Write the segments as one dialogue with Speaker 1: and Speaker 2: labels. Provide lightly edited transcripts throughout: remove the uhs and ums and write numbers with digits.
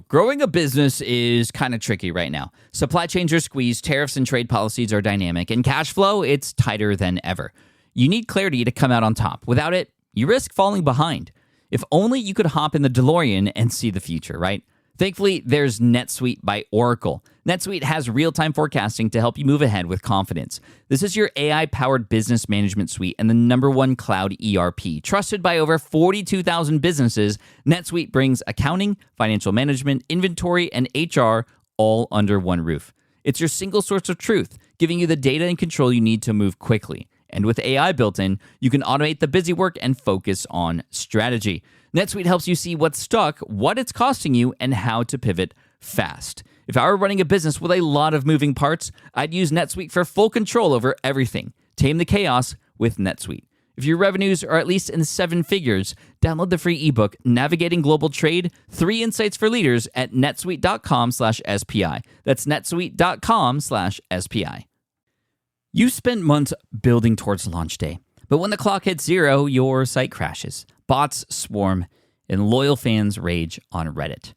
Speaker 1: Growing a business is kind of tricky right now. Supply chains are squeezed, tariffs and trade policies are dynamic, and cash flow, it's tighter than ever. You need clarity to come out on top. Without it, you risk falling behind. If only you could hop in the DeLorean and see the future, right? Thankfully, there's NetSuite by Oracle. NetSuite has real-time forecasting to help you move ahead with confidence. This is your AI-powered business management suite and the #1 cloud ERP. Trusted by over 42,000 businesses, NetSuite brings accounting, financial management, inventory, and HR all under one roof. It's your single source of truth, giving you the data and control you need to move quickly. And with AI built in, you can automate the busy work and focus on strategy. NetSuite helps you see what's stuck, what it's costing you, and how to pivot fast. If I were running a business with a lot of moving parts, I'd use NetSuite for full control over everything. Tame the chaos with NetSuite. If your revenues are at least in 7 figures, download the free ebook, Navigating Global Trade, 3 Insights for Leaders at netsuite.com/SPI. That's netsuite.com/SPI. You spent months building towards launch day, but when the clock hits 0, your site crashes. Bots swarm, and loyal fans rage on Reddit.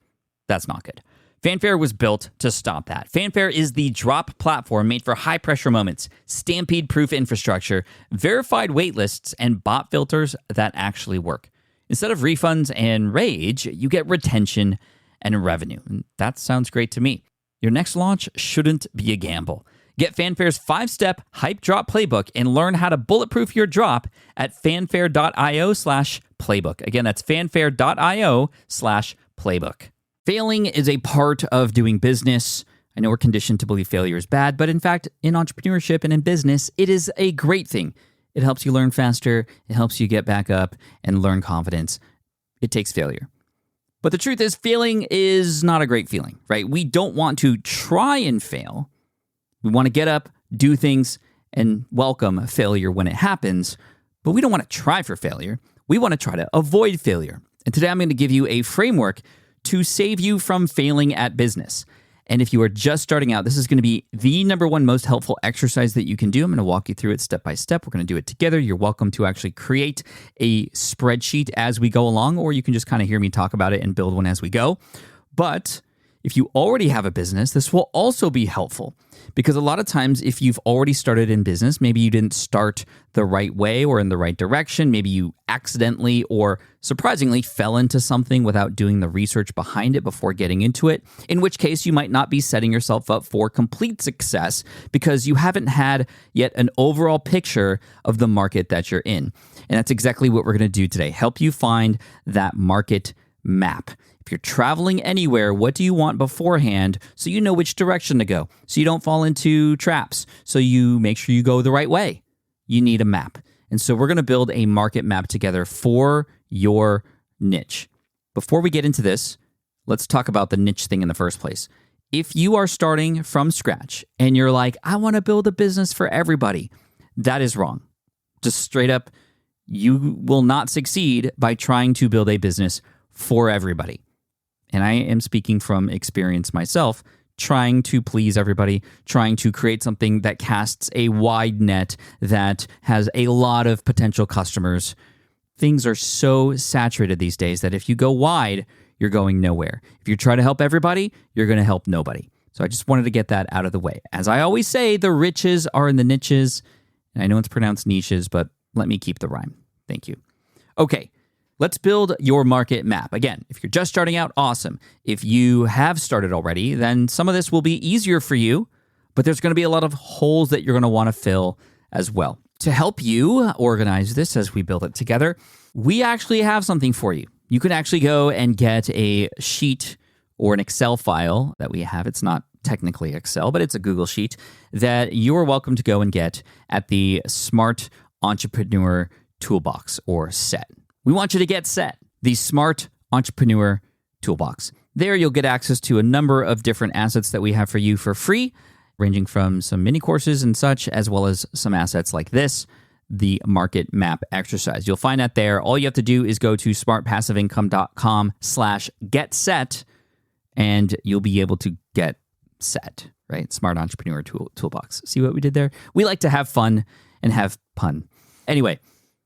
Speaker 1: That's not good. Fanfare was built to stop that. Fanfare is the drop platform made for high-pressure moments, stampede-proof infrastructure, verified waitlists, and bot filters that actually work. Instead of refunds and rage, you get retention and revenue. And that sounds great to me. Your next launch shouldn't be a gamble. Get Fanfare's 5-step hype drop playbook and learn how to bulletproof your drop at fanfare.io/playbook. Again, that's fanfare.io/playbook. Failing is a part of doing business. I know we're conditioned to believe failure is bad, but in fact, in entrepreneurship and in business, it is a great thing. It helps you learn faster. It helps you get back up and learn confidence. It takes failure. But the truth is, failing is not a great feeling, right? We don't want to try and fail. We want to get up, do things, and welcome failure when it happens, but we don't want to try for failure. We want to try to avoid failure. And today I'm going to give you a framework to save you from failing at business. And if you are just starting out, this is going to be the #1 most helpful exercise that you can do. I'm going to walk you through it step by step. We're going to do it together. You're welcome to actually create a spreadsheet as we go along, or you can just kind of hear me talk about it and build one as we go. But if you already have a business, this will also be helpful because a lot of times if you've already started in business, maybe you didn't start the right way or in the right direction. Maybe you accidentally or surprisingly fell into something without doing the research behind it before getting into it, in which case you might not be setting yourself up for complete success because you haven't had yet an overall picture of the market that you're in. And that's exactly what we're going to do today, help you find that market map. If you're traveling anywhere, what do you want beforehand so you know which direction to go, so you don't fall into traps, so you make sure you go the right way? You need a map. And so we're going to build a market map together for your niche. Before we get into this, let's talk about the niche thing in the first place. If you are starting from scratch and you're like, I want to build a business for everybody, that is wrong. Just straight up, you will not succeed by trying to build a business for everybody. And I am speaking from experience myself, trying to please everybody, trying to create something that casts a wide net, that has a lot of potential customers. Things are so saturated these days that if you go wide, you're going nowhere. If you try to help everybody, you're going to help nobody. So I just wanted to get that out of the way. As I always say, the riches are in the niches. And I know it's pronounced niches, but let me keep the rhyme. Thank you. Okay. Let's build your market map. Again, if you're just starting out, awesome. If you have started already, then some of this will be easier for you, but there's going to be a lot of holes that you're going to want to fill as well. To help you organize this as we build it together, we actually have something for you. You can actually go and get a sheet or an Excel file that we have. It's not technically Excel, but it's a Google Sheet that you are welcome to go and get at the Smart Entrepreneur Toolbox or set. We want you to get set, the Smart Entrepreneur Toolbox. There you'll get access to a number of different assets that we have for you for free, ranging from some mini courses and such, as well as some assets like this, the market map exercise. You'll find that there. All you have to do is go to smartpassiveincome.com/get-set, and you'll be able to get set, right? Smart Entrepreneur Toolbox. See what we did there? We like to have fun and have pun. Anyway,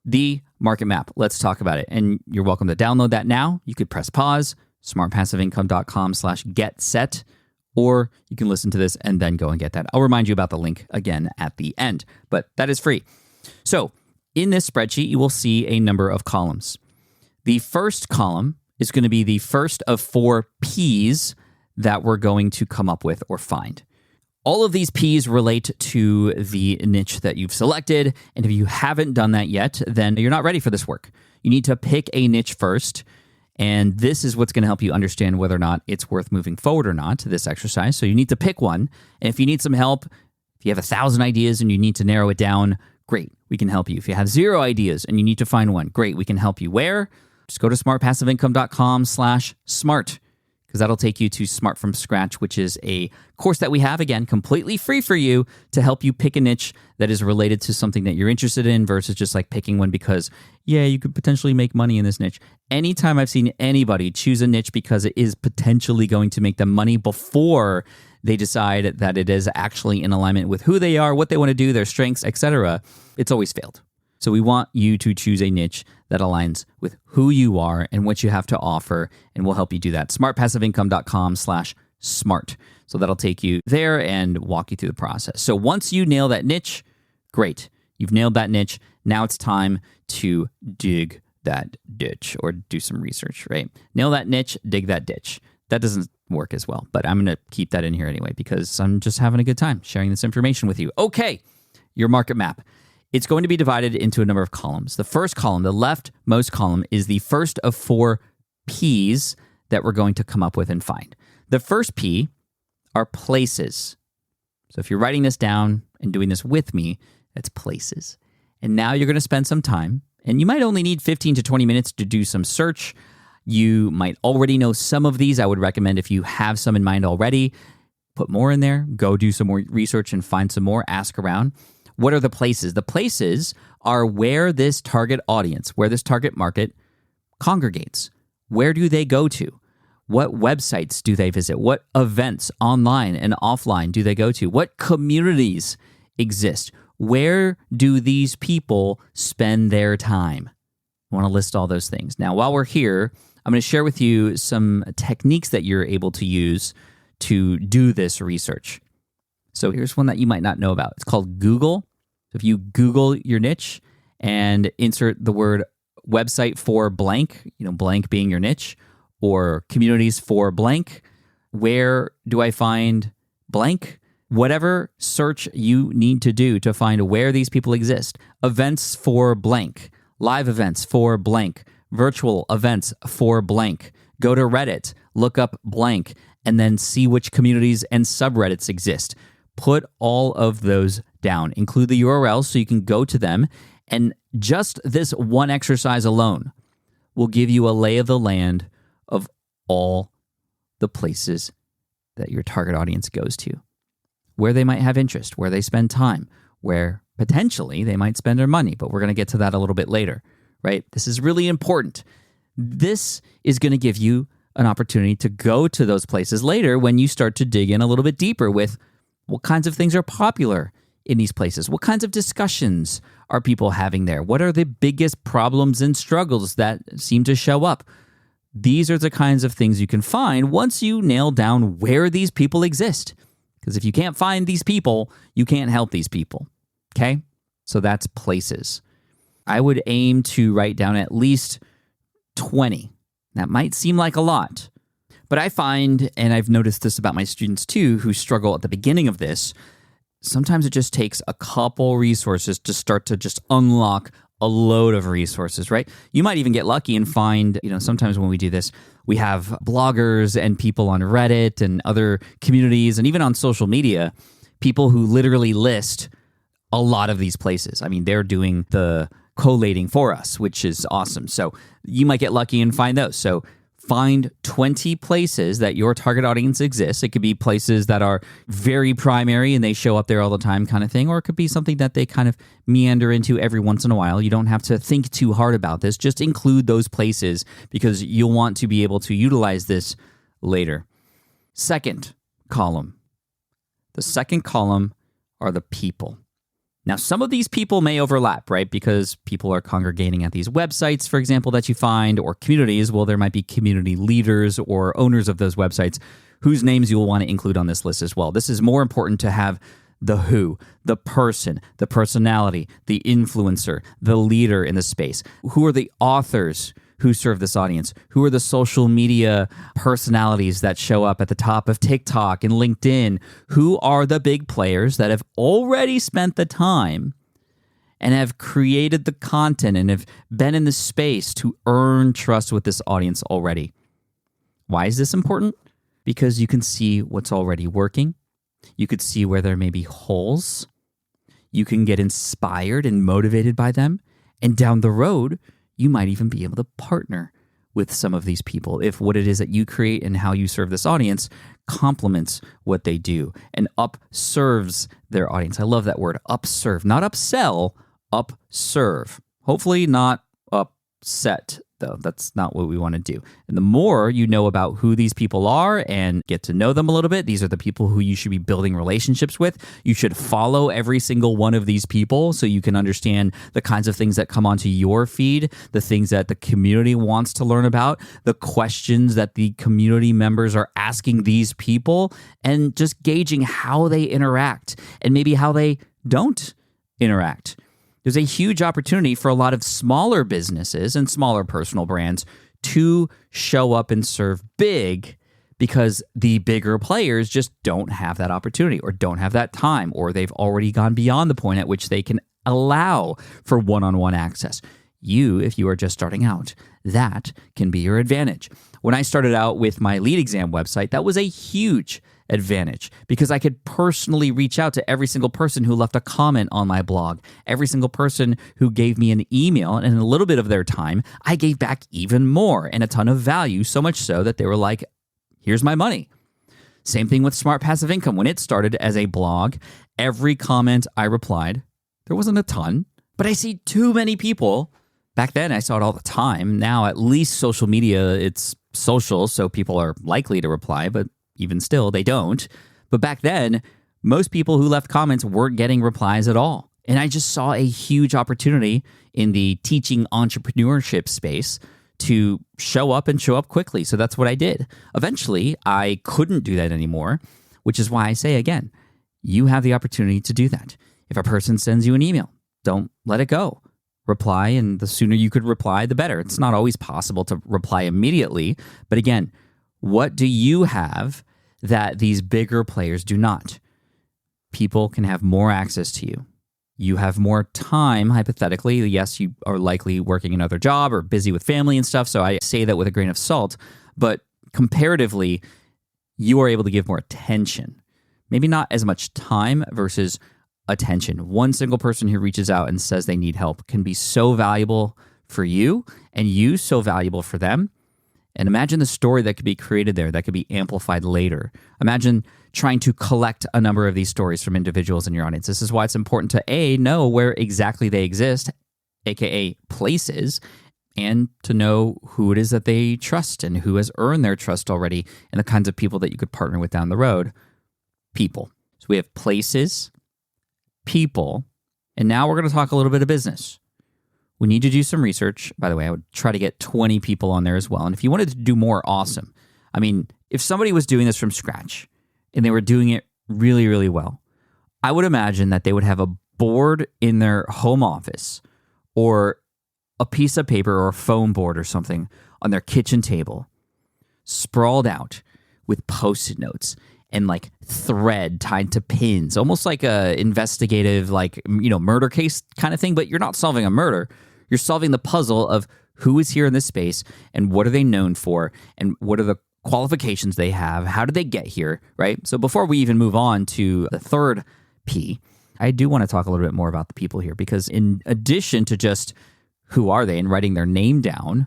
Speaker 1: the market map. Let's talk about it. And you're welcome to download that now. You could press pause, smartpassiveincome.com/getset, or you can listen to this and then go and get that. I'll remind you about the link again at the end, but that is free. So in this spreadsheet, you will see a number of columns. The first column is going to be the first of 4 Ps that we're going to come up with or find. All of these Ps relate to the niche that you've selected, and if you haven't done that yet, then you're not ready for this work. You need to pick a niche first, and this is what's going to help you understand whether or not it's worth moving forward or not, this exercise. So you need to pick one, and if you need some help, if you have 1,000 ideas and you need to narrow it down, great, we can help you. If you have 0 ideas and you need to find one, great, we can help you. Where? Just go to smartpassiveincome.com/smart, because that'll take you to Smart from Scratch, which is a course that we have, again, completely free for you to help you pick a niche that is related to something that you're interested in versus just like picking one because, yeah, you could potentially make money in this niche. Anytime I've seen anybody choose a niche because it is potentially going to make them money before they decide that it is actually in alignment with who they are, what they want to do, their strengths, etc., it's always failed. So we want you to choose a niche that aligns with who you are and what you have to offer, and we'll help you do that. smartpassiveincome.com/smart. So that'll take you there and walk you through the process. So once you nail that niche, great. You've nailed that niche. Now it's time to dig that ditch or do some research, right? Nail that niche, dig that ditch. That doesn't work as well, but I'm going to keep that in here anyway because I'm just having a good time sharing this information with you. Okay, your market map. It's going to be divided into a number of columns. The first column, the leftmost column, is the first of 4 Ps that we're going to come up with and find. The first P are places. So if you're writing this down and doing this with me, that's places. And now you're going to spend some time, and you might only need 15 to 20 minutes to do some search. You might already know some of these. I would recommend if you have some in mind already, put more in there, go do some more research and find some more, ask around. What are the places? The places are where this target audience, where this target market congregates. Where do they go to? What websites do they visit? What events online and offline do they go to? What communities exist? Where do these people spend their time? I want to list all those things. Now, while we're here, I'm going to share with you some techniques that you're able to use to do this research. So here's one that you might not know about. It's called Google. So if you Google your niche and insert the word website for blank, blank being your niche, or communities for blank, where do I find blank? Whatever search you need to do to find where these people exist. Events for blank, live events for blank, virtual events for blank. Go to Reddit, look up blank, and then see which communities and subreddits exist. Put all of those down. Include the URLs so you can go to them. And just this one exercise alone will give you a lay of the land of all the places that your target audience goes to, where they might have interest, where they spend time, where potentially they might spend their money. But we're going to get to that a little bit later, right? This is really important. This is going to give you an opportunity to go to those places later when you start to dig in a little bit deeper with what kinds of things are popular in these places? What kinds of discussions are people having there? What are the biggest problems and struggles that seem to show up? These are the kinds of things you can find once you nail down where these people exist. Because if you can't find these people, you can't help these people. Okay? So that's places. I would aim to write down at least 20. That might seem like a lot. But I find, and I've noticed this about my students too, who struggle at the beginning of this, sometimes it just takes a couple resources to start to just unlock a load of resources, right? You might even get lucky and find, sometimes when we do this, we have bloggers and people on Reddit and other communities and even on social media, people who literally list a lot of these places. I mean, they're doing the collating for us, which is awesome. So you might get lucky and find those. So find 20 places that your target audience exists. It could be places that are very primary and they show up there all the time kind of thing, or it could be something that they kind of meander into every once in a while. You don't have to think too hard about this. Just include those places because you'll want to be able to utilize this later. Second column. The second column are the people. Now, some of these people may overlap, right? Because people are congregating at these websites, for example, that you find, or communities. Well, there might be community leaders or owners of those websites whose names you will want to include on this list as well. This is more important to have the who, the person, the personality, the influencer, the leader in the space. Who are the authors who serve this audience? Who are the social media personalities that show up at the top of TikTok and LinkedIn? Who are the big players that have already spent the time and have created the content and have been in the space to earn trust with this audience already? Why is this important? Because you can see what's already working. You could see where there may be holes. You can get inspired and motivated by them. And down the road, you might even be able to partner with some of these people if what it is that you create and how you serve this audience complements what they do and upserves their audience. I love that word, upserve. Not upsell, upserve. Hopefully not upset, though. That's not what we want to do. And the more you know about who these people are and get to know them a little bit, these are the people who you should be building relationships with. You should follow every single one of these people so you can understand the kinds of things that come onto your feed, the things that the community wants to learn about, the questions that the community members are asking these people, and just gauging how they interact and maybe how they don't interact. There's a huge opportunity for a lot of smaller businesses and smaller personal brands to show up and serve big because the bigger players just don't have that opportunity or don't have that time, or they've already gone beyond the point at which they can allow for one-on-one access. You, if you are just starting out, that can be your advantage. When I started out with my lead exam website, that was a huge advantage because I could personally reach out to every single person who left a comment on my blog, every single person who gave me an email, and in a little bit of their time, I gave back even more and a ton of value, so much so that they were like, here's my money. Same thing with Smart Passive Income. When it started as a blog, every comment I replied, there wasn't a ton, but I see too many people. Back then, I saw it all the time. Now, at least social media, it's social, so people are likely to reply, but even still, they don't. But back then, most people who left comments weren't getting replies at all. And I just saw a huge opportunity in the teaching entrepreneurship space to show up and show up quickly. So that's what I did. Eventually, I couldn't do that anymore, which is why I say again, you have the opportunity to do that. If a person sends you an email, don't let it go. Reply, and the sooner you could reply, the better. It's not always possible to reply immediately. But again, what do you have that these bigger players do not? People can have more access to you. You have more time, hypothetically. Yes, you are likely working another job or busy with family and stuff, so I say that with a grain of salt. But comparatively, you are able to give more attention. Maybe not as much time versus attention. One single person who reaches out and says they need help can be so valuable for you, and you so valuable for them. And imagine the story that could be created there that could be amplified later. Imagine trying to collect a number of these stories from individuals in your audience. This is why it's important to A, know where exactly they exist, aka places, and to know who it is that they trust and who has earned their trust already, and the kinds of people that you could partner with down the road. People. So we have places, people, and now we're going to talk a little bit of business. We need to do some research. By the way, I would try to get 20 people on there as well. And if you wanted to do more, awesome. I mean, if somebody was doing this from scratch and they were doing it really, really well, I would imagine that they would have a board in their home office or a piece of paper or a foam board or something on their kitchen table, sprawled out with Post-it notes and like thread tied to pins, almost like a investigative, murder case kind of thing, but you're not solving a murder. You're solving the puzzle of who is here in this space and what are they known for and what are the qualifications they have? How did they get here, right? So before we even move on to the third P, I do want to talk a little bit more about the people here, because in addition to just who are they and writing their name down,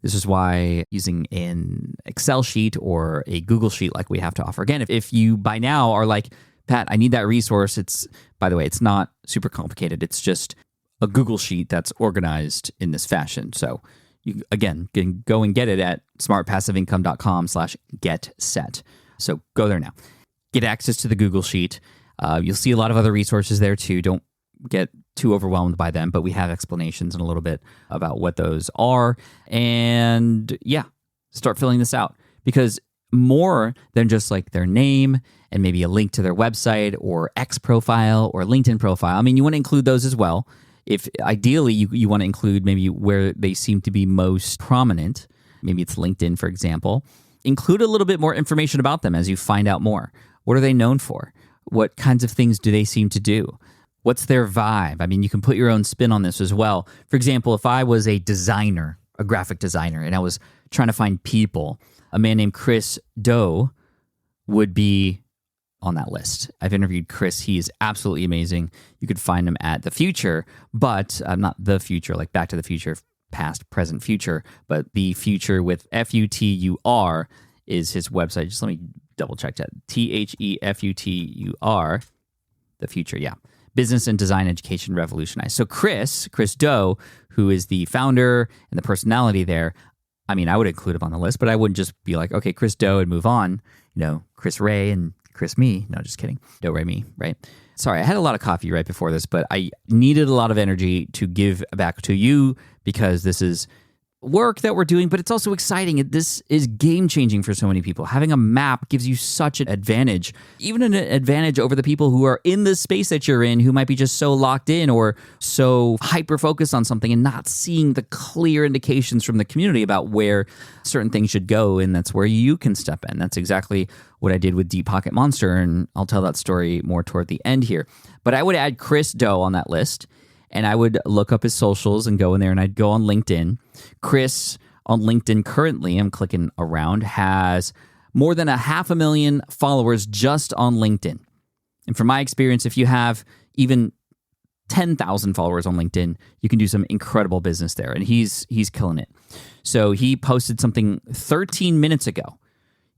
Speaker 1: this is why using an Excel sheet or a Google sheet like we have to offer. Again, if you by now are like, Pat, I need that resource. By the way, it's not super complicated. It's just a Google sheet that's organized in this fashion. So you, again, can go and get it at smartpassiveincome.com/get-set. So go there now. Get access to the Google sheet. You'll see a lot of other resources there too. Don't get too overwhelmed by them, but we have explanations and a little bit about what those are. And yeah, start filling this out, because more than just like their name and maybe a link to their website or X profile or LinkedIn profile. I mean, you want to include those as well. If ideally you want to include maybe where they seem to be most prominent, maybe it's LinkedIn, for example, include a little bit more information about them as you find out more. What are they known for? What kinds of things do they seem to do? What's their vibe? I mean, you can put your own spin on this as well. For example, if I was a designer, a graphic designer, and I was trying to find people, a man named Chris Do would be on that list. I've interviewed Chris. He is absolutely amazing. You could find him at The Future, but not The Future, like Back to the Future, past, present, future, but The Future with Futur is his website. Just let me double check that. THEFUTUR, The Future, yeah. Business and Design Education Revolutionized. So Chris Do, who is the founder and the personality there, I mean, I would include him on the list, but I wouldn't just be like, okay, Chris Do and move on. You know, Chris Ray and Chris Me. No, just kidding. Do Ray Me, right? Sorry, I had a lot of coffee right before this, but I needed a lot of energy to give back to you because this is work that we're doing, but it's also exciting. This is game-changing for so many people. Having a map gives you such an advantage, even an advantage over the people who are in the space that you're in, who might be just so locked in or so hyper-focused on something and not seeing the clear indications from the community about where certain things should go, and that's where you can step in. That's exactly what I did with Deep Pocket Monster, and I'll tell that story more toward the end here. But I would add Chris Do on that list, and I would look up his socials and go in there, and I'd go on LinkedIn. Chris on LinkedIn currently, I'm clicking around, has more than 500,000 followers just on LinkedIn. And from my experience, if you have even 10,000 followers on LinkedIn, you can do some incredible business there. And he's killing it. So he posted something 13 minutes ago.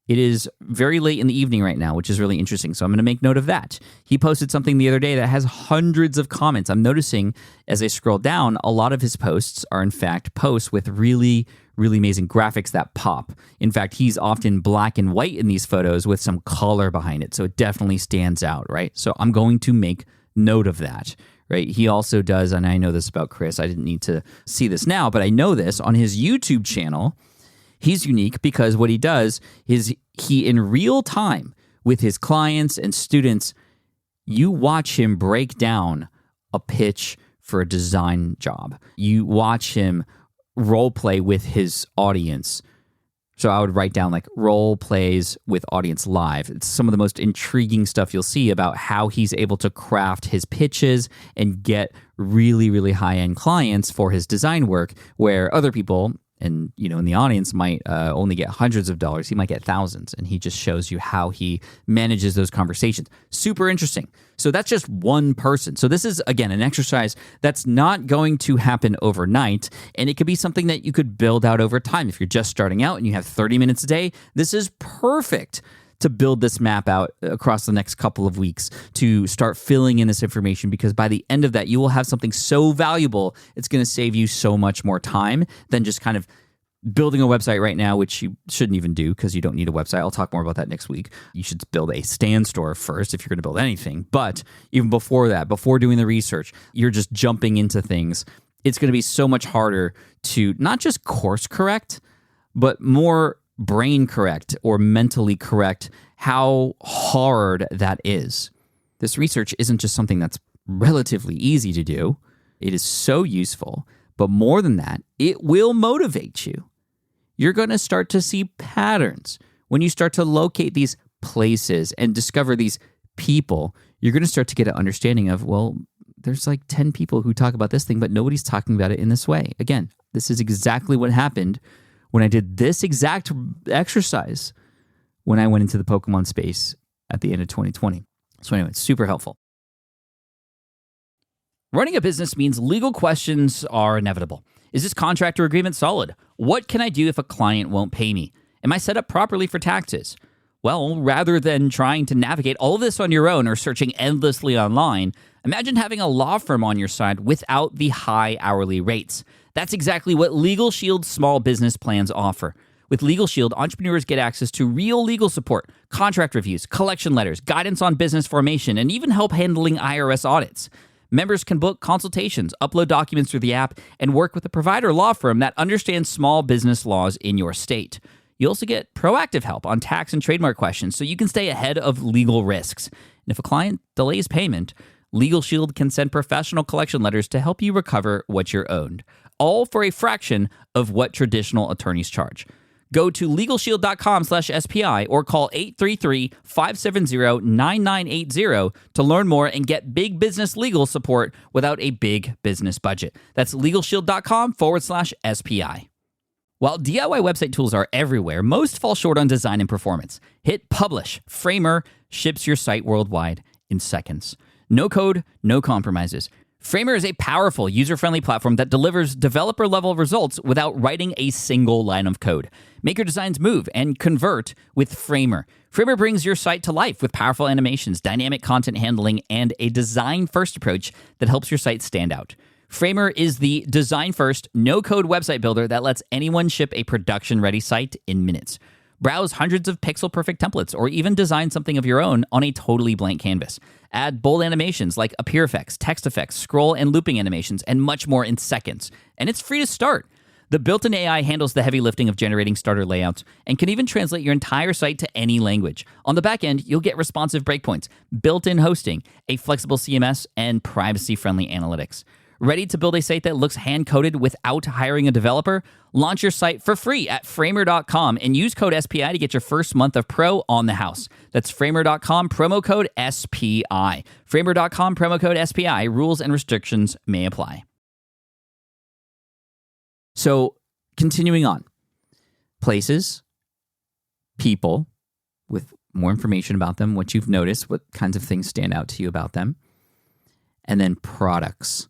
Speaker 1: It is very late in the evening right now, which is really interesting. So I'm going to make note of that. He posted something the other day that has hundreds of comments. I'm noticing as I scroll down, a lot of his posts are in fact posts with really, really amazing graphics that pop. In fact, he's often black and white in these photos with some color behind it. So it definitely stands out, right? So I'm going to make note of that, right? He also does, and I know this about Chris, I didn't need to see this now, but I know this on his YouTube channel. He's unique because what he does is he, in real time with his clients and students, you watch him break down a pitch for a design job. You watch him role play with his audience. So I would write down like role plays with audience live. It's some of the most intriguing stuff you'll see about how he's able to craft his pitches and get really, really high-end clients for his design work, where other people, and you know, in the audience might only get hundreds of dollars. He might get thousands, and he just shows you how he manages those conversations. Super interesting. So that's just one person. So this is, again, an exercise that's not going to happen overnight, and it could be something that you could build out over time. If you're just starting out and you have 30 minutes a day, this is perfect to build this map out across the next couple of weeks to start filling in this information, because by the end of that, you will have something so valuable, it's going to save you so much more time than just kind of building a website right now, which you shouldn't even do because you don't need a website. I'll talk more about that next week. You should build a stand store first if you're going to build anything. But even before that, before doing the research, you're just jumping into things. It's going to be so much harder to not just course correct, but more brain correct or mentally correct how hard that is. This research isn't just something that's relatively easy to do. It is so useful, but more than that, it will motivate you. You're going to start to see patterns. When you start to locate these places and discover these people, you're going to start to get an understanding of, well, there's like 10 people who talk about this thing, but nobody's talking about it in this way. Again, this is exactly what happened when I did this exact exercise when I went into the Pokemon space at the end of 2020. So anyway, it's super helpful. Running a business means legal questions are inevitable. Is this contract or agreement solid? What can I do if a client won't pay me? Am I set up properly for taxes? Well, rather than trying to navigate all of this on your own or searching endlessly online, imagine having a law firm on your side without the high hourly rates. That's exactly what Legal Shield's small business plans offer. With Legal Shield, entrepreneurs get access to real legal support, contract reviews, collection letters, guidance on business formation, and even help handling IRS audits. Members can book consultations, upload documents through the app, and work with a provider law firm that understands small business laws in your state. You also get proactive help on tax and trademark questions so you can stay ahead of legal risks. And if a client delays payment, Legal Shield can send professional collection letters to help you recover what you're owed, all for a fraction of what traditional attorneys charge. Go to LegalShield.com/SPI or call 833-570-9980 to learn more and get big business legal support without a big business budget. That's LegalShield.com/SPI. While DIY website tools are everywhere, most fall short on design and performance. Hit publish. Framer ships your site worldwide in seconds. No code, no compromises. Framer is a powerful, user-friendly platform that delivers developer-level results without writing a single line of code. Make your designs move and convert with Framer. Framer brings your site to life with powerful animations, dynamic content handling, and a design-first approach that helps your site stand out. Framer is the design-first, no-code website builder that lets anyone ship a production-ready site in minutes. Browse hundreds of pixel-perfect templates or even design something of your own on a totally blank canvas. Add bold animations like appear effects, text effects, scroll and looping animations, and much more in seconds. And it's free to start. The built-in AI handles the heavy lifting of generating starter layouts and can even translate your entire site to any language. On the back end, you'll get responsive breakpoints, built-in hosting, a flexible CMS, and privacy-friendly analytics. Ready to build a site that looks hand-coded without hiring a developer? Launch your site for free at Framer.com and use code SPI to get your first month of pro on the house. That's Framer.com, promo code SPI. Framer.com, promo code SPI. Rules and restrictions may apply. So, continuing on. Places, people, with more information about them, what you've noticed, what kinds of things stand out to you about them, and then products.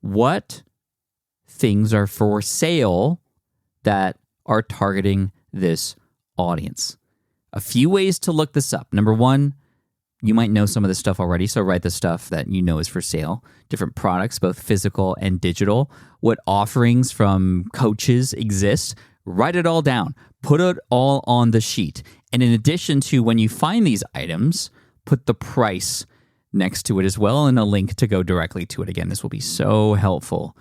Speaker 1: What things are for sale that are targeting this audience? A few ways to look this up. Number one, you might know some of this stuff already, so write the stuff that you know is for sale. Different products, both physical and digital. What offerings from coaches exist. Write it all down. Put it all on the sheet. And in addition to when you find these items, put the price next to it as well and a link to go directly to it. Again, this will be so helpful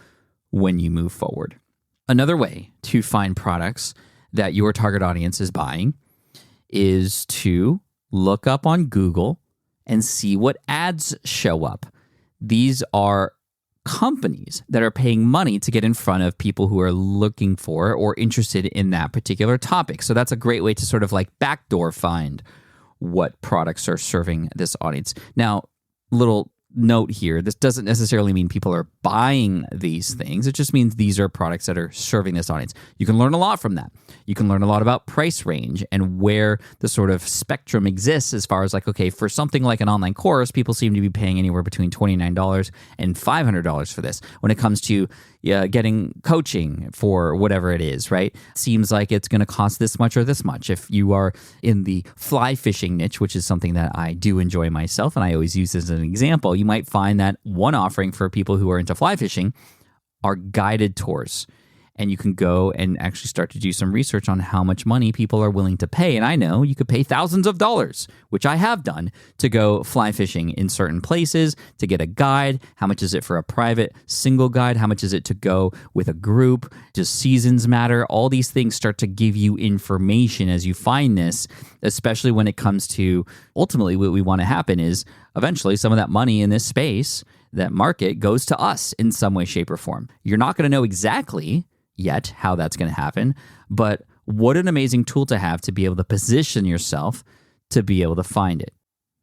Speaker 1: when you move forward. Another way to find products that your target audience is buying is to look up on Google and see what ads show up. These are companies that are paying money to get in front of people who are looking for or interested in that particular topic. So that's a great way to sort of like backdoor find what products are serving this audience. Now, little note here, this doesn't necessarily mean people are buying these things. It just means these are products that are serving this audience. You can learn a lot from that. You can learn a lot about price range and where the sort of spectrum exists as far as like, okay, for something like an online course, people seem to be paying anywhere between $29 and $500 for this. When it comes to getting coaching for whatever it is, right? Seems like it's going to cost this much or this much. If you are in the fly fishing niche, which is something that I do enjoy myself, and I always use as an example, you might find that one offering for people who are into fly fishing are guided tours. And you can go and actually start to do some research on how much money people are willing to pay. And I know you could pay thousands of dollars, which I have done, to go fly fishing in certain places, to get a guide. How much is it for a private single guide? How much is it to go with a group? Does seasons matter? All these things start to give you information as you find this, especially when it comes to ultimately what we want to happen is eventually some of that money in this space, that market, goes to us in some way, shape, or form. You're not going to know exactly yet how that's going to happen, but what an amazing tool to have to be able to position yourself to be able to find it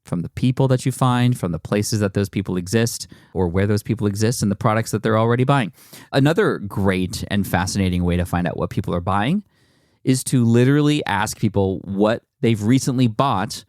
Speaker 1: from the people that you find, from the places that those people exist or where those people exist, and the products that they're already buying. Another great and fascinating way to find out what people are buying is to literally ask people what they've recently bought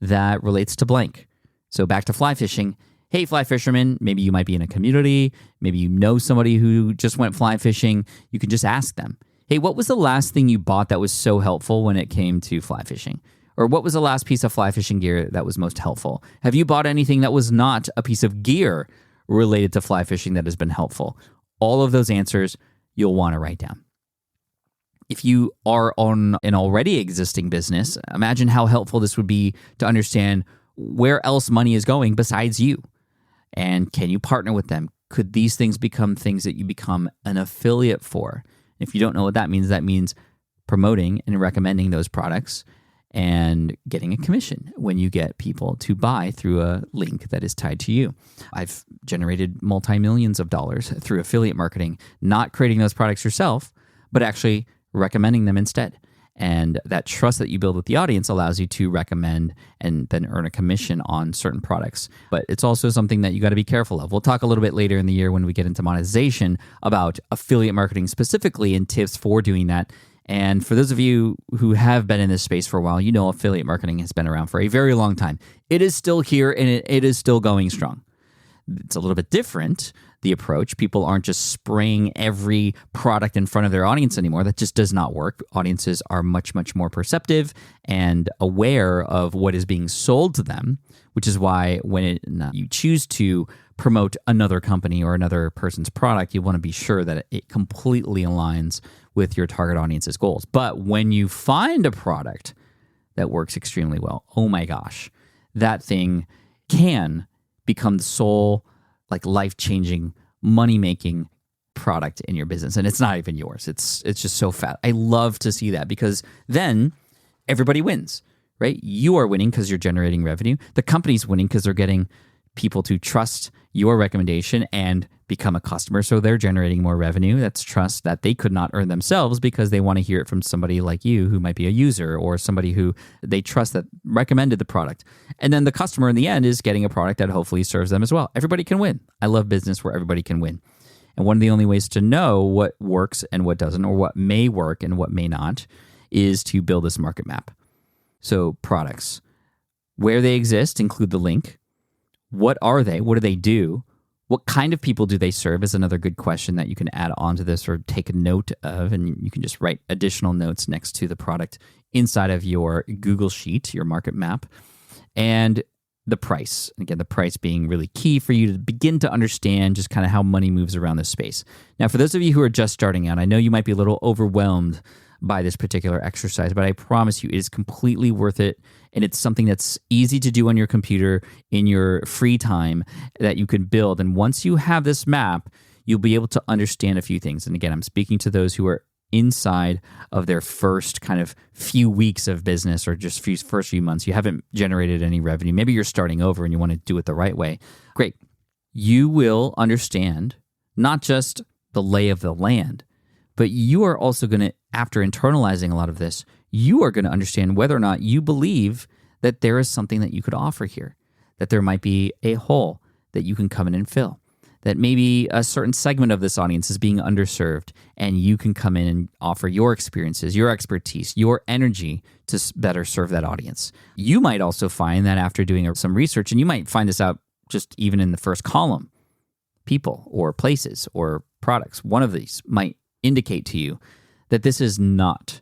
Speaker 1: that relates to blank. So back to fly fishing. Hey, fly fisherman, maybe you might be in a community, maybe you know somebody who just went fly fishing. You can just ask them, hey, what was the last thing you bought that was so helpful when it came to fly fishing? Or what was the last piece of fly fishing gear that was most helpful? Have you bought anything that was not a piece of gear related to fly fishing that has been helpful? All of those answers you'll want to write down. If you are on an already existing business, imagine how helpful this would be to understand where else money is going besides you. And can you partner with them? Could these things become things that you become an affiliate for? If you don't know what that means promoting and recommending those products and getting a commission when you get people to buy through a link that is tied to you. I've generated multi-millions of dollars through affiliate marketing, not creating those products yourself, but actually recommending them instead. And that trust that you build with the audience allows you to recommend and then earn a commission on certain products. But it's also something that you got to be careful of. We'll talk a little bit later in the year when we get into monetization about affiliate marketing specifically and tips for doing that. And for those of you who have been in this space for a while, you know affiliate marketing has been around for a very long time. It is still here and it is still going strong. It's a little bit different, the approach. People aren't just spraying every product in front of their audience anymore. That just does not work. Audiences are much, much more perceptive and aware of what is being sold to them, which is why when you choose to promote another company or another person's product, you want to be sure that it completely aligns with your target audience's goals. But when you find a product that works extremely well, oh my gosh, that thing can become the sole, like, life-changing, money-making product in your business, and it's not even yours. It's just so fat. I love to see that because then everybody wins, right? You are winning because you're generating revenue. The company's winning because they're getting people to trust your recommendation and become a customer, so they're generating more revenue. That's trust that they could not earn themselves because they want to hear it from somebody like you who might be a user or somebody who they trust that recommended the product. And then the customer in the end is getting a product that hopefully serves them as well. Everybody can win. I love business where everybody can win. And one of the only ways to know what works and what doesn't, or what may work and what may not, is to build this market map. So products, where they exist, include the link. What are they? What do they do? What kind of people do they serve is another good question that you can add on to this or take a note of, and you can just write additional notes next to the product inside of your Google Sheet, your market map. And the price. Again, the price being really key for you to begin to understand just kind of how money moves around this space. Now, for those of you who are just starting out, I know you might be a little overwhelmed by this particular exercise, but I promise you it is completely worth it. And it's something that's easy to do on your computer in your free time that you can build. And once you have this map, you'll be able to understand a few things. And again, I'm speaking to those who are inside of their first kind of few weeks of business or just first few months. You haven't generated any revenue. Maybe you're starting over and you want to do it the right way. Great. You will understand not just the lay of the land, but you are also going to, after internalizing a lot of this, you are going to understand whether or not you believe that there is something that you could offer here, that there might be a hole that you can come in and fill, that maybe a certain segment of this audience is being underserved, and you can come in and offer your experiences, your expertise, your energy to better serve that audience. You might also find that after doing some research, and you might find this out just even in the first column, people or places or products, one of these might indicate to you that this is not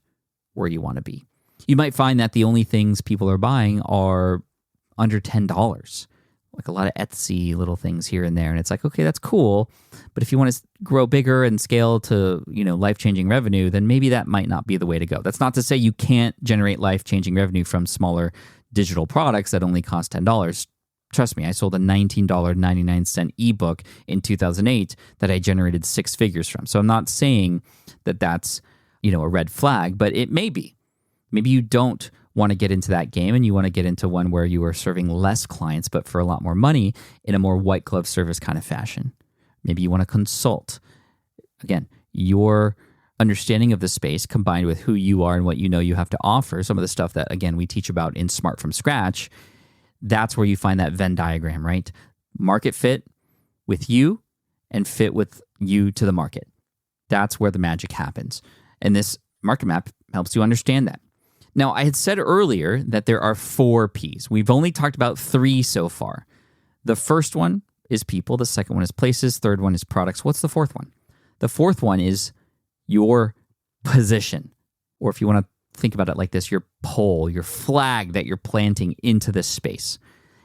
Speaker 1: where you want to be. You might find that the only things people are buying are under $10, like a lot of Etsy little things here and there. And it's like, okay, that's cool. But if you want to grow bigger and scale to, life-changing revenue, then maybe that might not be the way to go. That's not to say you can't generate life-changing revenue from smaller digital products that only cost $10. Trust me, I sold a $19.99 ebook in 2008 that I generated six figures from. So I'm not saying that that's, a red flag, but it may be. Maybe you don't want to get into that game and you want to get into one where you are serving less clients, but for a lot more money in a more white glove service kind of fashion. Maybe you want to consult. Again, your understanding of the space combined with who you are and what you have to offer, some of the stuff that, again, we teach about in Smart from Scratch, that's where you find that Venn diagram, right? Market fit with you and fit with you to the market. That's where the magic happens. And this market map helps you understand that. Now, I had said earlier that there are 4 Ps. We've only talked about 3 so far. The first one is people. The second one is places. Third one is products. What's the fourth one? The fourth one is your position. Or if you want to think about it like this, your pole, your flag that you're planting into this space.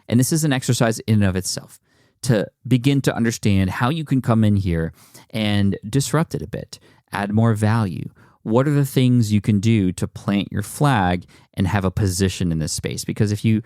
Speaker 1: And this is an exercise in and of itself to begin to understand how you can come in here and disrupt it a bit, add more value. What are the things you can do to plant your flag and have a position in this space? Because if you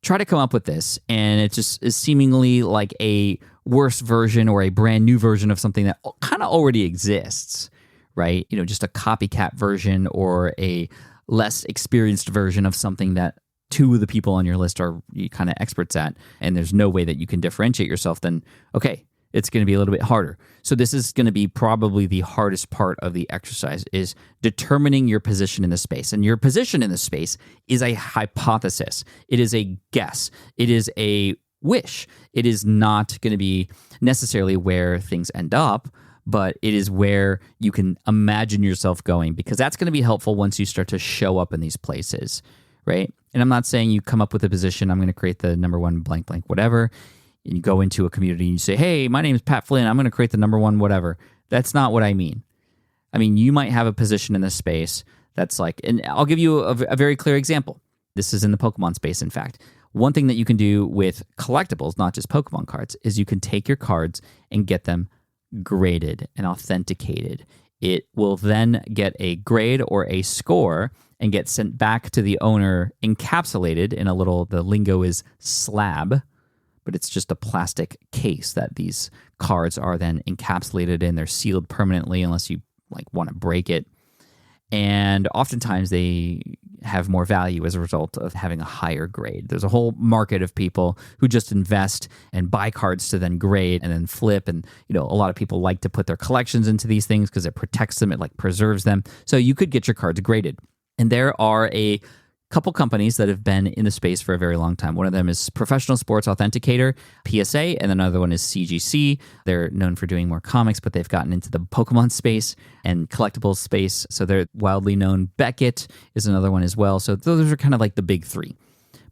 Speaker 1: try to come up with this, and it just is seemingly like a worse version or a brand new version of something that kind of already exists, right? Just a copycat version or a less experienced version of something that two of the people on your list are kind of experts at, and there's no way that you can differentiate yourself, then okay, it's going to be a little bit harder. So this is going to be probably the hardest part of the exercise, is determining your position in the space. And your position in the space is a hypothesis. It is a guess. It is a wish. It is not going to be necessarily where things end up, but it is where you can imagine yourself going, because that's going to be helpful once you start to show up in these places, right? And I'm not saying you come up with a position, I'm going to create the number one blank, blank, whatever, and you go into a community and you say, hey, my name is Pat Flynn, I'm going to create the number one whatever. That's not what I mean. I mean, you might have a position in this space that's like, and I'll give you a very clear example. This is in the Pokemon space, in fact. One thing that you can do with collectibles, not just Pokemon cards, is you can take your cards and get them graded and authenticated. It will then get a grade or a score and get sent back to the owner encapsulated in a little, the lingo is slab, but it's just a plastic case that these cards are then encapsulated in. They're sealed permanently unless you want to break it. And oftentimes they have more value as a result of having a higher grade. There's a whole market of people who just invest and buy cards to then grade and then flip. And, a lot of people like to put their collections into these things because it protects them, it preserves them. So you could get your cards graded. And there are a couple companies that have been in the space for a very long time. One of them is Professional Sports Authenticator, PSA, and another one is CGC. They're known for doing more comics, but they've gotten into the Pokemon space and collectibles space. So they're wildly known. Beckett is another one as well. So those are kind of like the big three.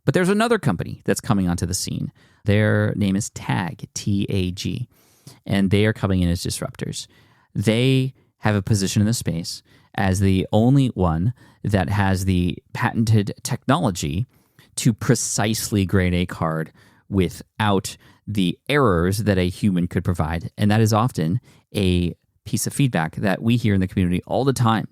Speaker 1: But there's another company that's coming onto the scene. Their name is TAG, T-A-G, and they are coming in as disruptors. They have a position in the space as the only one that has the patented technology to precisely grade a card without the errors that a human could provide. And that is often a piece of feedback that we hear in the community all the time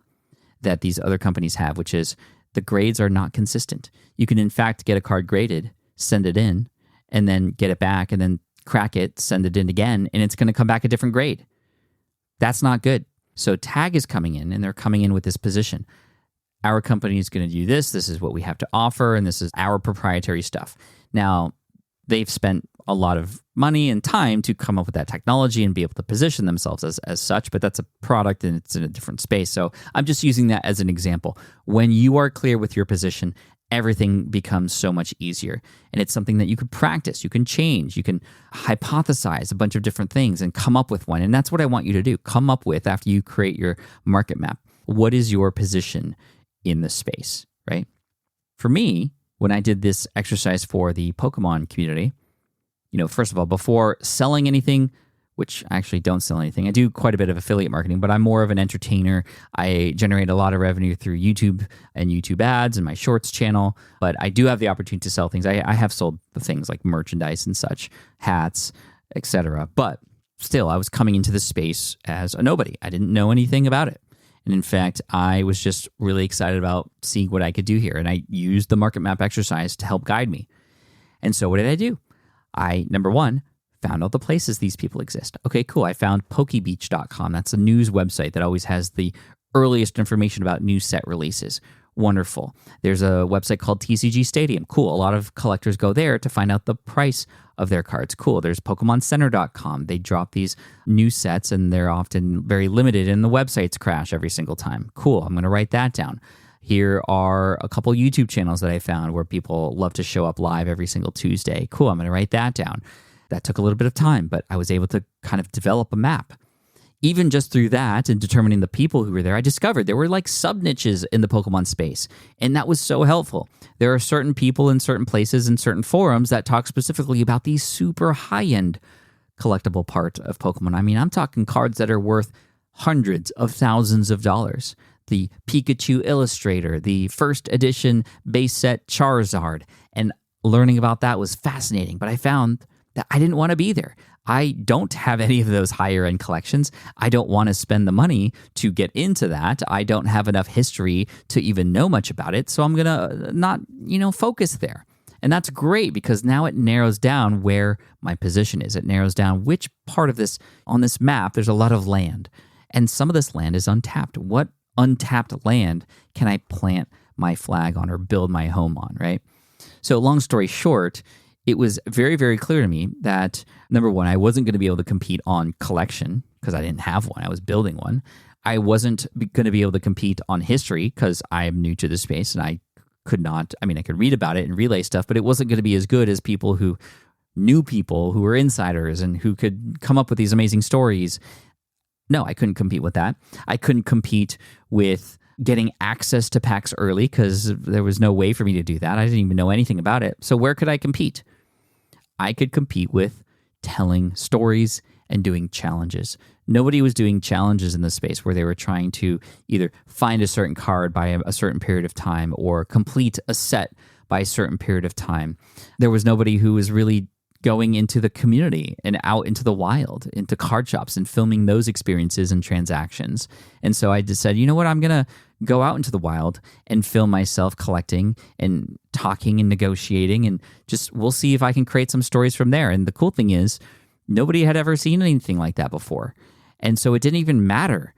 Speaker 1: that these other companies have, which is the grades are not consistent. You can, in fact, get a card graded, send it in, and then get it back, and then crack it, send it in again, and it's going to come back a different grade. That's not good. So TAG is coming in, and they're coming in with this position. Our company is going to do this. This is what we have to offer, and this is our proprietary stuff. Now, they've spent a lot of money and time to come up with that technology and be able to position themselves as such, but that's a product and it's in a different space. So I'm just using that as an example. When you are clear with your position, everything becomes so much easier. And it's something that you can practice, you can change, you can hypothesize a bunch of different things and come up with one. And that's what I want you to do. Come up with, after you create your market map, what is your position in the space, right? For me, when I did this exercise for the Pokemon community, first of all, before selling anything, which I actually don't sell anything. I do quite a bit of affiliate marketing, but I'm more of an entertainer. I generate a lot of revenue through YouTube and YouTube ads and my Shorts channel, but I do have the opportunity to sell things. I have sold things like merchandise and such, hats, etc. But still, I was coming into this space as a nobody. I didn't know anything about it. And in fact, I was just really excited about seeing what I could do here. And I used the market map exercise to help guide me. And so what did I do? Number one, found all the places these people exist. Okay, cool. I found pokebeach.com. That's a news website that always has the earliest information about new set releases. Wonderful. There's a website called TCG Stadium. Cool. A lot of collectors go there to find out the price of their cards. Cool. There's PokemonCenter.com. They drop these new sets and they're often very limited and the websites crash every single time. Cool. I'm going to write that down. Here are a couple YouTube channels that I found where people love to show up live every single Tuesday. Cool. I'm going to write that down. That took a little bit of time, but I was able to kind of develop a map. Even just through that and determining the people who were there, I discovered there were like sub-niches in the Pokemon space, and that was so helpful. There are certain people in certain places and certain forums that talk specifically about the super high-end collectible part of Pokemon. I mean, I'm talking cards that are worth hundreds of thousands of dollars. The Pikachu Illustrator, the first edition base set Charizard, and learning about that was fascinating, but I found that I didn't want to be there. I don't have any of those higher end collections. I don't want to spend the money to get into that. I don't have enough history to even know much about it. So I'm going to not, focus there. And that's great because now it narrows down where my position is. It narrows down which part of this, on this map, there's a lot of land. And some of this land is untapped. What untapped land can I plant my flag on or build my home on, right? So long story short, it was very, very clear to me that, number one, I wasn't going to be able to compete on collection because I didn't have one. I was building one. I wasn't going to be able to compete on history because I am new to the space and I could not, I mean, I could read about it and relay stuff, but it wasn't going to be as good as people who knew people who were insiders and who could come up with these amazing stories. No, I couldn't compete with that. I couldn't compete with getting access to packs early because there was no way for me to do that. I didn't even know anything about it. So where could I compete? I could compete with telling stories and doing challenges. Nobody was doing challenges in the space where they were trying to either find a certain card by a certain period of time or complete a set by a certain period of time. There was nobody who was really going into the community and out into the wild, into card shops and filming those experiences and transactions. And so I just said, you know what, I'm going to go out into the wild and film myself collecting and talking and negotiating and just we'll see if I can create some stories from there. And the cool thing is nobody had ever seen anything like that before. And so it didn't even matter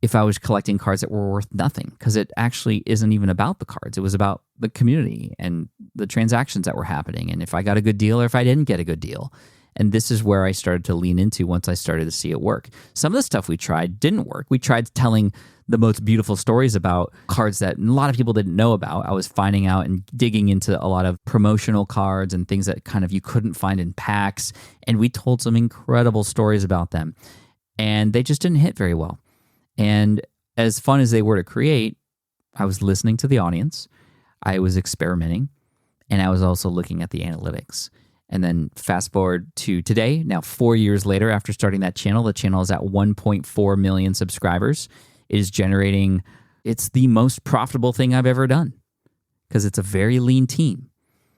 Speaker 1: if I was collecting cards that were worth nothing because it actually isn't even about the cards. It was about the community and the transactions that were happening and if I got a good deal or if I didn't get a good deal. And this is where I started to lean into once I started to see it work. Some of the stuff we tried didn't work. We tried telling the most beautiful stories about cards that a lot of people didn't know about. I was finding out and digging into a lot of promotional cards and things that kind of you couldn't find in packs. And we told some incredible stories about them. And they just didn't hit very well. And as fun as they were to create, I was listening to the audience, I was experimenting, and I was also looking at the analytics. And then fast forward to today, now 4 years later after starting that channel, the channel is at 1.4 million subscribers. It is generating, it's the most profitable thing I've ever done because it's a very lean team.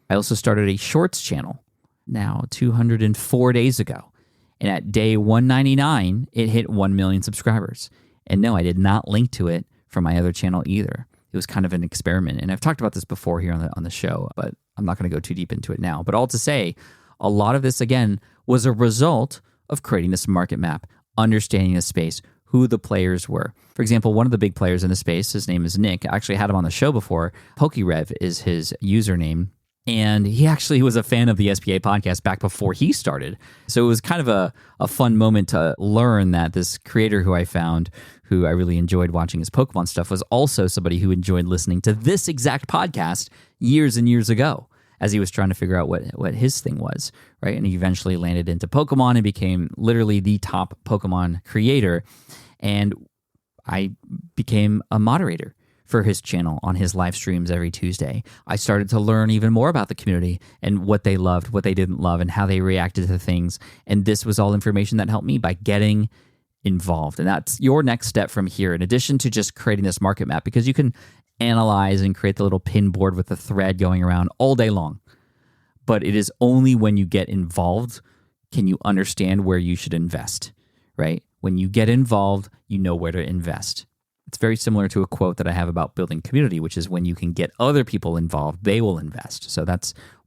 Speaker 1: I also started a shorts channel now 204 days ago. And at day 199, it hit 1 million subscribers. And no, I did not link to it from my other channel either. It was kind of an experiment. And I've talked about this before here on the show, but I'm not going to go too deep into it now. But all to say, a lot of this, again, was a result of creating this market map, understanding the space, who the players were. For example, one of the big players in the space, his name is Nick. I actually had him on the show before. PokeRev is his username. And he actually was a fan of the SPI podcast back before he started. So it was kind of a fun moment to learn that this creator who I found, who I really enjoyed watching his Pokemon stuff, was also somebody who enjoyed listening to this exact podcast years and years ago as he was trying to figure out what his thing was, right? And he eventually landed into Pokemon and became literally the top Pokemon creator. And I became a moderator for his channel on his live streams every Tuesday. I started to learn even more about the community and what they loved, what they didn't love, and how they reacted to things. And this was all information that helped me by getting involved. And that's your next step from here, in addition to just creating this market map, because you can analyze and create the little pin board with the thread going around all day long. But it is only when you get involved can you understand where you should invest, right? When you get involved, you know where to invest. It's very similar to a quote that I have about building community, which is when you can get other people involved, they will invest. So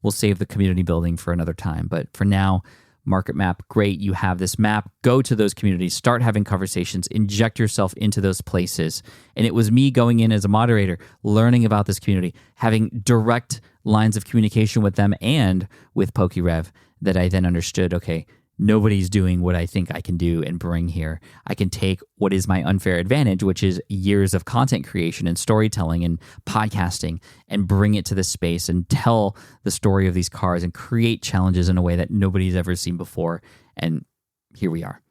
Speaker 1: we'll save the community building for another time. But for now, market map, great. You have this map. Go to those communities, start having conversations, inject yourself into those places. And it was me going in as a moderator, learning about this community, having direct lines of communication with them and with PokeRev that I then understood, okay, nobody's doing what I think I can do and bring here. I can take what is my unfair advantage, which is years of content creation and storytelling and podcasting, and bring it to this space and tell the story of these cards and create challenges in a way that nobody's ever seen before. And here we are.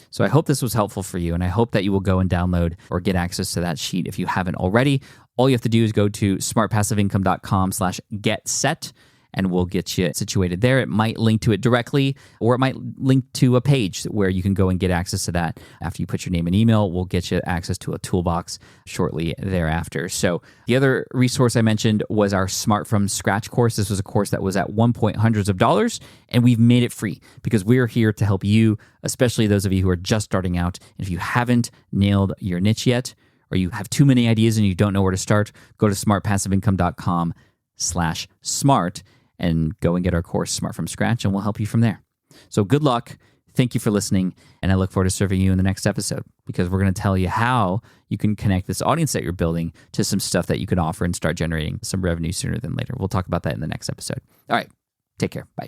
Speaker 1: So I hope this was helpful for you, and I hope that you will go and download or get access to that sheet if you haven't already. All you have to do is go to smartpassiveincome.com/getset. And we'll get you situated there. It might link to it directly, or it might link to a page where you can go and get access to that. After you put your name and email, we'll get you access to a toolbox shortly thereafter. So the other resource I mentioned was our Smart from Scratch course. This was a course that was at one point hundreds of dollars, and we've made it free because we're here to help you, especially those of you who are just starting out. And if you haven't nailed your niche yet, or you have too many ideas and you don't know where to start, go to smartpassiveincome.com/ riverside.com/smart and go and get our course Smart from Scratch, and we'll help you from there. So good luck. Thank you for listening, and I look forward to serving you in the next episode, because we're going to tell you how you can connect this audience that you're building to some stuff that you can offer and start generating some revenue sooner than later. We'll talk about that in the next episode. All right, take care. Bye.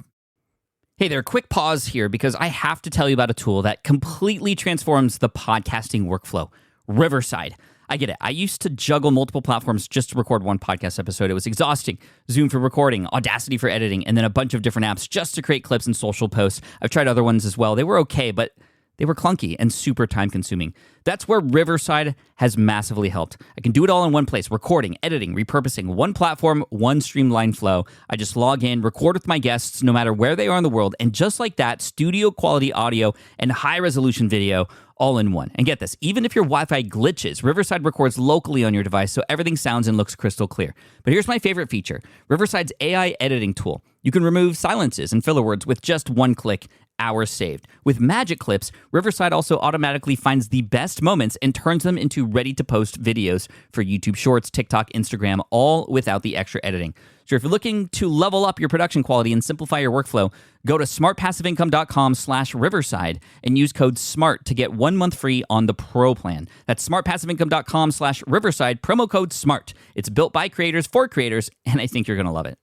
Speaker 1: Hey there, quick pause here, because I have to tell you about a tool that completely transforms the podcasting workflow, Riverside. I get it. I used to juggle multiple platforms just to record one podcast episode. It was exhausting. Zoom for recording, Audacity for editing, and then a bunch of different apps just to create clips and social posts. I've tried other ones as well. They were okay, but they were clunky and super time-consuming. That's where Riverside has massively helped. I can do it all in one place: recording, editing, repurposing, one platform, one streamlined flow. I just log in, record with my guests no matter where they are in the world, and just like that, studio-quality audio and high-resolution video all in one. And get this, even if your Wi-Fi glitches, Riverside records locally on your device, so everything sounds and looks crystal clear. But here's my favorite feature: Riverside's AI editing tool. You can remove silences and filler words with just one click. Hours saved. With Magic Clips, Riverside also automatically finds the best moments and turns them into ready-to-post videos for YouTube Shorts, TikTok, Instagram, all without the extra editing. So if you're looking to level up your production quality and simplify your workflow, go to smartpassiveincome.com/Riverside and use code SMART to get 1 month free on the Pro plan. That's smartpassiveincome.com/Riverside, promo code SMART. It's built by creators for creators, and I think you're going to love it.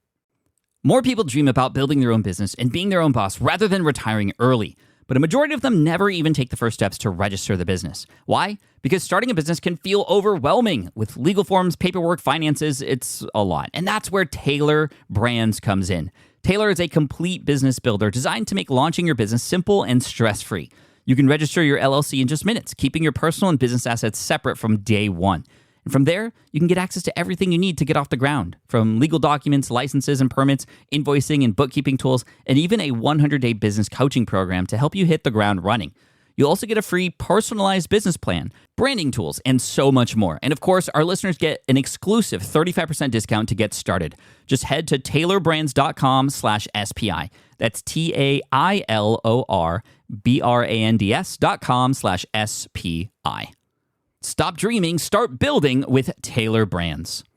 Speaker 1: More people dream about building their own business and being their own boss rather than retiring early. But a majority of them never even take the first steps to register the business. Why? Because starting a business can feel overwhelming. With legal forms, paperwork, finances, it's a lot. And that's where Taylor Brands comes in. Taylor is a complete business builder designed to make launching your business simple and stress-free. You can register your LLC in just minutes, keeping your personal and business assets separate from day one. And from there, you can get access to everything you need to get off the ground, from legal documents, licenses and permits, invoicing and bookkeeping tools, and even a 100-day business coaching program to help you hit the ground running. You'll also get a free personalized business plan, branding tools, and so much more. And of course, our listeners get an exclusive 35% discount to get started. Just head to taylorbrands.com/SPI. That's TAILORBRANDS.com/SPI. Stop dreaming, start building with Taylor Brands.